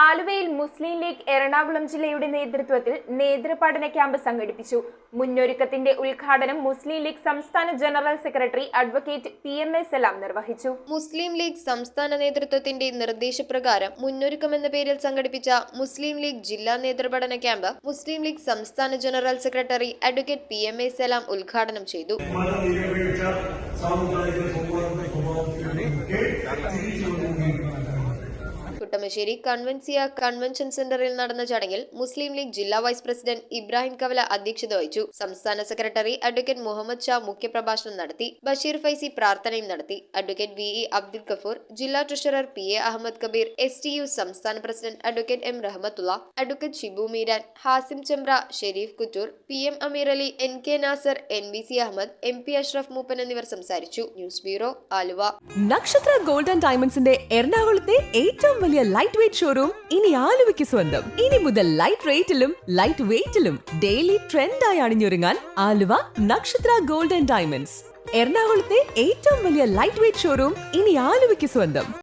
ആലുവയിൽ മുസ്ലിം ലീഗ് എറണാകുളം ജില്ലയുടെ നേതൃത്വത്തിൽ നേതൃപഠന ക്യാമ്പ് സംഘടിപ്പിച്ചു. മുന്നൊരുക്കത്തിന്റെ ഉദ്ഘാടനം മുസ്ലിം ലീഗ് സംസ്ഥാന ജനറൽ സെക്രട്ടറി അഡ്വക്കേറ്റ് PMA സലാം നിർവഹിച്ചു. മുസ്ലിം ലീഗ് സംസ്ഥാന നേതൃത്വത്തിന്റെ നിർദ്ദേശപ്രകാരം മുന്നൊരുക്കം എന്ന പേരിൽ സംഘടിപ്പിച്ച മുസ്ലിം ലീഗ് ജില്ലാ നേതൃപഠന ക്യാമ്പ് മുസ്ലിം ലീഗ് സംസ്ഥാന ജനറൽ സെക്രട്ടറി അഡ്വക്കേറ്റ് PMA സലാം ഉദ്ഘാടനം ചെയ്തു. കുട്ടമശ്ശേരി കൺവെൻസിയ കൺവെൻഷൻ സെന്ററിൽ നടന്ന ചടങ്ങിൽ മുസ്ലിം ലീഗ് ജില്ലാ വൈസ് പ്രസിഡന്റ് ഇബ്രാഹിം കവല അധ്യക്ഷത വഹിച്ചു. സംസ്ഥാന സെക്രട്ടറി അഡ്വക്കേറ്റ് മുഹമ്മദ് ഷാ മുഖ്യപ്രഭാഷണം നടത്തി. ബഷീർ ഫൈസി പ്രാർത്ഥനയും നടത്തി. അഡ്വക്കേറ്റ് VE അബ്ദുൽ ഗഫൂർ, ജില്ലാ treasurer PA Ahmed Kabeer, STU സംസ്ഥാന president advocate M Rahmathulla, advocate Shibu Meeran, Hasim Chembra, Shereef Kuttur, PM Ameer Ali, NK Nasar, NVC Ahmed, MP Ashraf Mooppan എന്നിവർ സംസാരിച്ചു. News bureau, Aluva. Nakshatra gold and ഡയമണ്ട്സിന്റെ എറണാകുളത്തെ ഏറ്റവും വലിയ ലൈറ്റ് വെയ്റ്റ് ഷോറൂം ഇനി ആലുവയ്ക്ക് സ്വന്തം. ഇനി മുതൽ light റേറ്റിലും light വെയ്റ്റിലും daily ട്രെൻഡായി അണിഞ്ഞൊരുങ്ങാൻ Aluva Nakshatra gold and diamonds. എറണാകുളത്തെ ഏറ്റവും വലിയ ലൈറ്റ് വെയ്റ്റ് ഷോറൂം ഇനി ആലുവയ്ക്ക് സ്വന്തം.